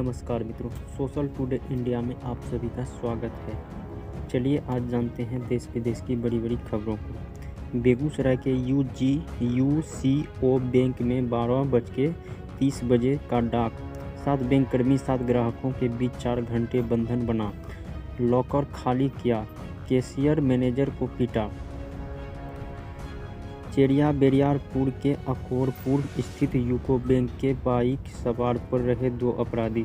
नमस्कार मित्रों, social today India में आप सभी का स्वागत है। चलिए आज जानते हैं देश विदेश की बड़ी बड़ी खबरों को। बेगूसराय के यूसीओ बैंक में 12:30 का डाक। 7 बैंककर्मी 7 ग्राहकों के बीच 4 घंटे बंधन बना। लॉकर खाली किया, कैशियर मैनेजर को पीटा। चेरिया बेरियारपुर के अकोरपुर स्थित यूको बैंक के बाइक सवार पर रहे 2 अपराधी।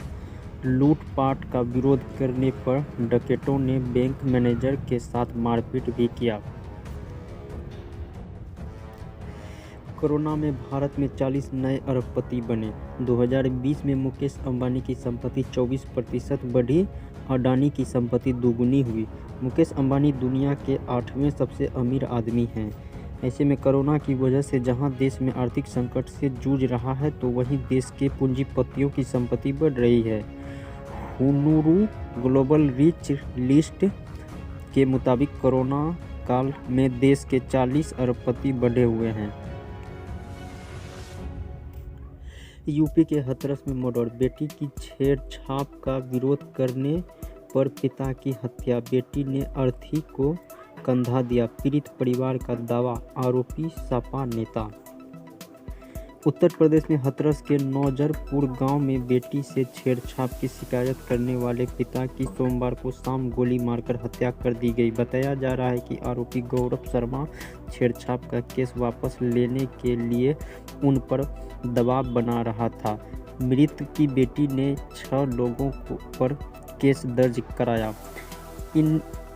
लूटपाट का विरोध करने पर डकैतों ने बैंक मैनेजर के साथ मारपीट भी किया। कोरोना में भारत में 40 नए अरबपति बने। 2020 में मुकेश अंबानी की संपत्ति 24% बढ़ी, अडानी की संपत्ति दोगुनी हुई। मुकेश अंबानी दुनिया के 8वें सबसे अमीर आदमी हैं। ऐसे में कोरोना की वजह से जहां देश में आर्थिक संकट से जूझ रहा है, तो वहीं देश के पूंजीपतियों की संपत्ति बढ़ रही है। हुनुरु ग्लोबल रिच लिस्ट के मुताबिक कोरोना काल में देश के 40 अरबपति बढ़े हुए हैं। यूपी के हाथरस में मर्डर। बेटी की छेड़छाड़ का विरोध करने पर पिता की हत्या। बेटी ने अर्थी को कंधा दिया, पीड़ित परिवार का दावा, आरोपी सपा नेता। उत्तर प्रदेश में हाथरस के नौजरपुर गांव में बेटी से छेड़छाड़ की शिकायत करने वाले पिता की सोमवार को शाम गोली मारकर हत्या कर दी गई। बताया जा रहा है कि आरोपी गौरव शर्मा छेड़छाड़ का केस वापस लेने के लिए उन पर दबाव बना रहा था। मृत की बेटी ने 6 लोगों पर केस दर्ज कराया।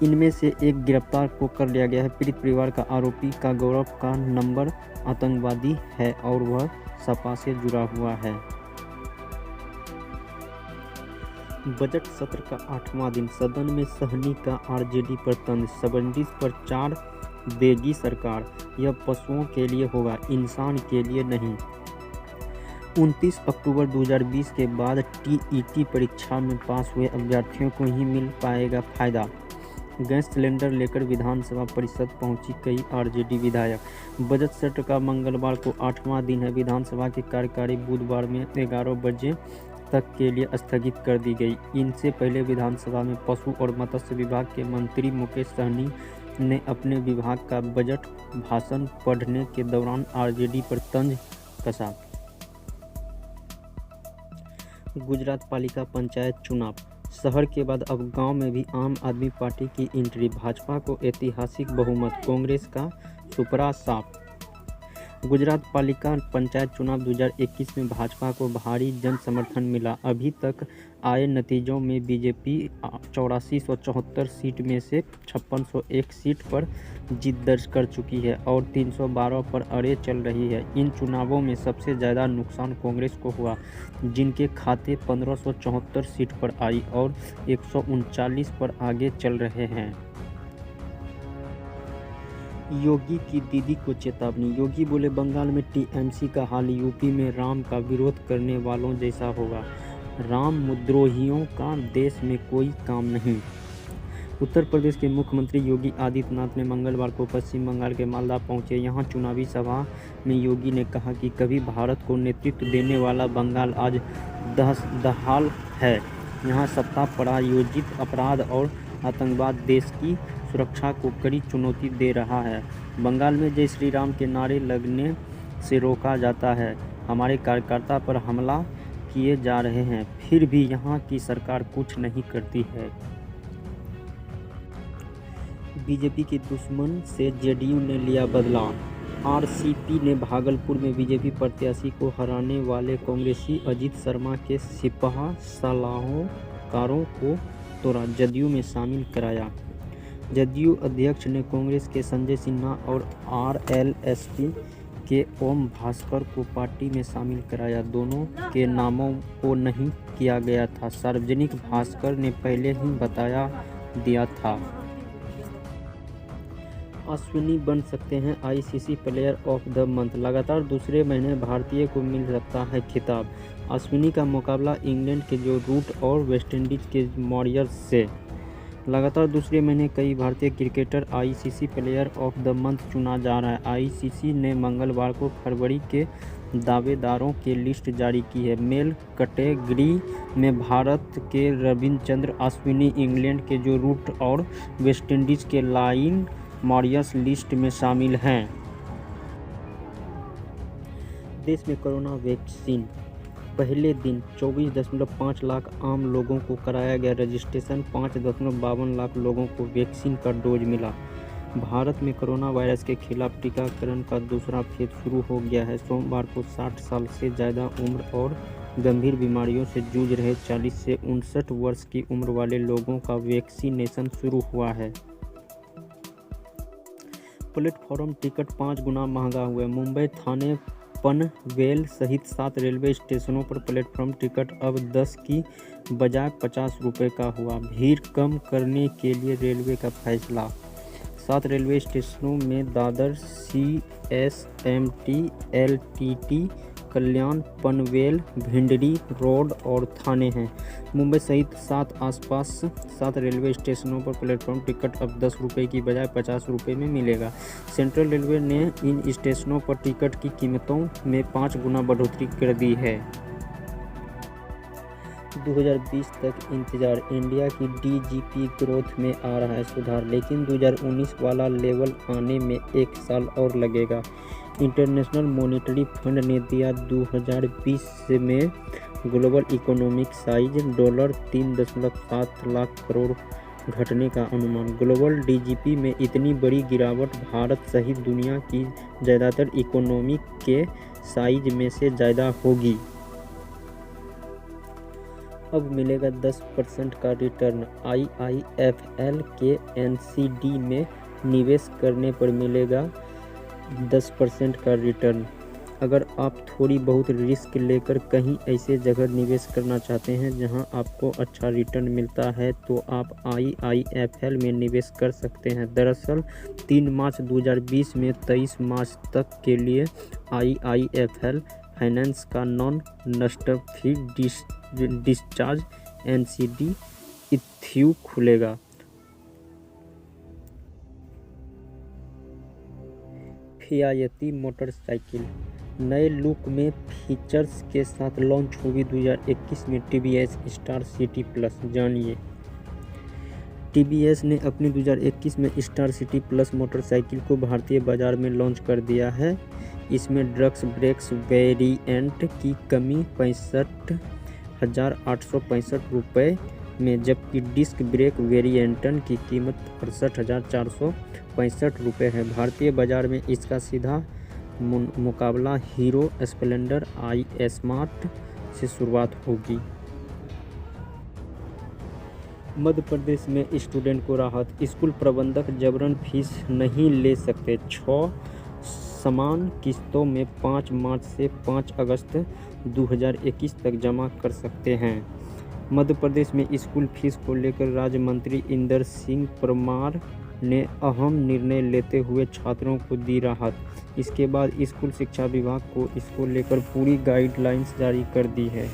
इनमें से एक गिरफ्तार को कर लिया गया है। पीड़ित परिवार का आरोपी का गौरव का नंबर आतंकवादी है और वह सपा से जुड़ा हुआ है। बजट सत्र का 8वां दिन। सदन में सहनी का आरजेडी पर तंज। सबसिडी पर 4 देगी सरकार। यह पशुओं के लिए होगा, इंसान के लिए नहीं। 29 अक्टूबर 2020 के बाद टीईटी परीक्षा में पास हुए अभ्यर्थियों को ही मिल पाएगा फायदा। गैस सिलेंडर लेकर विधानसभा परिषद पहुंची कई आरजेडी विधायक। बजट सत्र का मंगलवार को 8वां दिन है। विधानसभा की कार्यवाही बुधवार में 11 बजे तक के लिए स्थगित कर दी गई। इनसे पहले विधानसभा में पशु और मत्स्य विभाग के मंत्री मुकेश सहनी ने अपने विभाग का बजट भाषण पढ़ने के दौरान आरजेडी पर तंज कसा। गुजरात पालिका पंचायत चुनाव। शहर के बाद अब गांव में भी आम आदमी पार्टी की एंट्री। भाजपा को ऐतिहासिक बहुमत, कांग्रेस का सुपड़ा साफ। गुजरात पालिका पंचायत चुनाव 2021 में भाजपा को भारी जन समर्थन मिला। अभी तक आए नतीजों में बीजेपी 8474 सीट में से 5601 सीट पर जीत दर्ज कर चुकी है और 312 पर अड़े चल रही है। इन चुनावों में सबसे ज़्यादा नुकसान कांग्रेस को हुआ, जिनके खाते 1574 सीट पर आई और 139 पर आगे चल रहे हैं। योगी की दीदी को चेतावनी। योगी बोले, बंगाल में टीएमसी का हाल यूपी में राम का विरोध करने वालों जैसा होगा। राम विद्रोहियों का देश में कोई काम नहीं। उत्तर प्रदेश के मुख्यमंत्री योगी आदित्यनाथ ने मंगलवार को पश्चिम बंगाल के मालदा पहुंचे। यहां चुनावी सभा में योगी ने कहा कि कभी भारत को नेतृत्व देने वाला बंगाल आज दहाल है। यहां सत्ता प्रायोजित अपराध और आतंकवाद देश की सुरक्षा को कड़ी चुनौती दे रहा है। बंगाल में जय श्री राम के नारे लगने से रोका जाता है। हमारे कार्यकर्ता पर हमला किए जा रहे हैं, फिर भी यहाँ की सरकार कुछ नहीं करती है। बीजेपी के दुश्मन से जेडीयू ने लिया बदला। आरसीपी ने भागलपुर में बीजेपी प्रत्याशी को हराने वाले कांग्रेसी अजीत शर्मा के सिपह सलाहकारों को तोड़ा, जदयू में शामिल कराया। जदयू अध्यक्ष ने कांग्रेस के संजय सिन्हा और आरएलएसपी के ओम भास्कर को पार्टी में शामिल कराया। दोनों के नामों को नहीं किया गया था। सार्वजनिक भास्कर ने पहले ही बता दिया था। अश्विनी बन सकते हैं ICC player of the month. लगातार दूसरे महीने भारतीय को मिल सकता है खिताब। अश्विनी का मुकाबला इंग्लैंड के जो रूट और वेस्टइंडीज के मॉरियर्स से। लगातार दूसरे महीने कई भारतीय cricketer ICC player of the month चुना जा रहा है। आईसीसी ने मंगलवार को फरवरी के दावेदारों की लिस्ट जारी की है। मेल कैटेगरी में भारत के रविचंद्रन अश्विन, इंग्लैंड के जो रूट और वेस्टइंडीज के लाइन मॉरिस लिस्ट में शामिल हैं। देश में कोरोना वैक्सीन पहले दिन 24.5 लाख आम लोगों को कराया गया रजिस्ट्रेशन। 5.52 लाख लोगों को वैक्सीन का डोज मिला। भारत में कोरोना वायरस के खिलाफ टीकाकरण का दूसरा फेज शुरू हो गया है। सोमवार को 60 साल से ज़्यादा उम्र और गंभीर बीमारियों से जूझ रहे 40 से 59 वर्ष की उम्र वाले लोगों का वैक्सीनेशन शुरू हुआ है। प्लेटफॉर्म टिकट 5 गुना महंगा हुआ। मुंबई, थाने, पनवेल सहित 7 रेलवे स्टेशनों पर प्लेटफॉर्म टिकट अब 10 की बजाय 50 रुपये का हुआ। भीड़ कम करने के लिए रेलवे का फैसला। 7 रेलवे स्टेशनों में दादर, CSMT, LTT, कल्याण, पनवेल, भिंडरी रोड और थाने हैं। मुंबई सहित 7 रेलवे स्टेशनों पर प्लेटफॉर्म टिकट अब 10 रुपये की बजाय 50 रुपये में मिलेगा। सेंट्रल रेलवे ने इन स्टेशनों पर टिकट की कीमतों में 5 गुना बढ़ोतरी कर दी है। 2020 तक इंतजार। इंडिया की DGP ग्रोथ में आ रहा है सुधार, लेकिन 2019 वाला लेवल आने में 1 साल और लगेगा। इंटरनेशनल मॉनेटरी फंड ने दिया 2020 में global economic size $3.7 lakh crore घटने का अनुमान। ग्लोबल DGP में इतनी बड़ी गिरावट भारत सहित दुनिया की ज़्यादातर इकोनॉमी के साइज में से ज़्यादा होगी। अब मिलेगा 10% का रिटर्न। IIFL के NCD में निवेश करने पर मिलेगा 10% का रिटर्न। अगर आप थोड़ी बहुत रिस्क लेकर कहीं ऐसे जगह निवेश करना चाहते हैं जहां आपको अच्छा रिटर्न मिलता है तो आप IIFL में निवेश कर सकते हैं। दरअसल 3 मार्च 2020 में 23 मार्च तक के लिए IIFL फाइनेंस का नॉन नस्टफी डिस्चार्ज NCD इथ्यू खुलेगा। फियायती मोटरसाइकिल नए लुक में फीचर्स के साथ लॉन्च होगी 2021 में TVS स्टार सिटी प्लस। जानिए, TVS ने अपनी 2021 में स्टार सिटी प्लस मोटरसाइकिल को भारतीय बाजार में लॉन्च कर दिया है। इसमें ड्रग्स ब्रेक्स वेरिएंट की कमी 65,865 रुपये में, जबकि डिस्क ब्रेक वेरिएंटन की कीमत 68,465 रुपये है। भारतीय बाजार में इसका सीधा मुकाबला हीरो स्प्लेंडर i स्मार्ट से शुरुआत होगी। मध्य प्रदेश में स्टूडेंट को राहत। स्कूल प्रबंधक जबरन फीस नहीं ले सकते। 6 समान किस्तों में 5 मार्च से 5 अगस्त 2021 तक जमा कर सकते हैं। मध्य प्रदेश में स्कूल फीस को लेकर राज्य मंत्री इंदर सिंह परमार ने अहम निर्णय लेते हुए छात्रों को दी राहत। इसके बाद स्कूल शिक्षा विभाग को इसको लेकर पूरी गाइडलाइंस जारी कर दी है।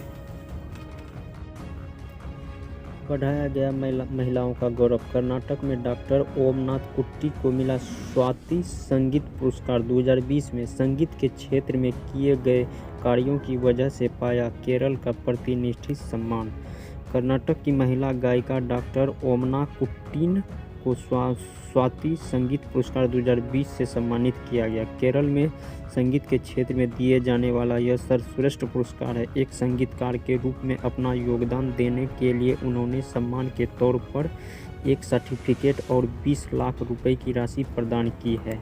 बढ़ाया गया महिलाओं का गौरव। कर्नाटक में डॉक्टर ओमनाथ कुट्टी को मिला स्वाति संगीत पुरस्कार। 2020 में संगीत के क्षेत्र में किए गए कार्यों की वजह से पाया केरल का प्रतिनिधि सम्मान। कर्नाटक की महिला गायिका डॉक्टर ओमना कुट्टीन को स्वाति संगीत पुरस्कार 2020 से सम्मानित किया गया। केरल में संगीत के क्षेत्र में दिए जाने वाला यह सर्वश्रेष्ठ पुरस्कार है। एक संगीतकार के रूप में अपना योगदान देने के लिए उन्होंने सम्मान के तौर पर एक सर्टिफिकेट और 20 लाख रुपए की राशि प्रदान की है।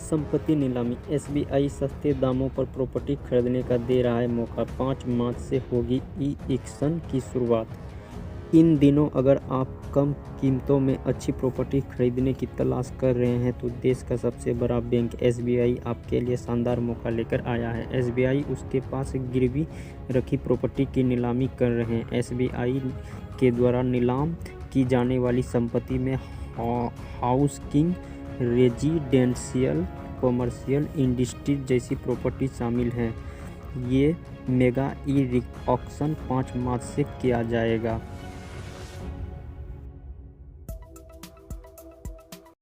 संपत्ति नीलामी। SBI सस्ते दामों पर प्रॉपर्टी खरीदने का दे रहा है मौका। 5 मार्च से होगी ई-ऑक्शन की शुरुआत। इन दिनों अगर आप कम कीमतों में अच्छी प्रॉपर्टी खरीदने की तलाश कर रहे हैं तो देश का सबसे बड़ा बैंक SBI आपके लिए शानदार मौका लेकर आया है। SBI उसके पास गिरवी रखी प्रॉपर्टी की नीलामी कर रहे हैं। SBI के द्वारा नीलाम की जाने वाली संपत्ति में हाउसिंग, रेजिडेंशियल, कमर्शियल, इंडस्ट्री जैसी प्रॉपर्टी शामिल हैं। ये मेगा ई-ऑक्शन 5 मार्च से किया जाएगा।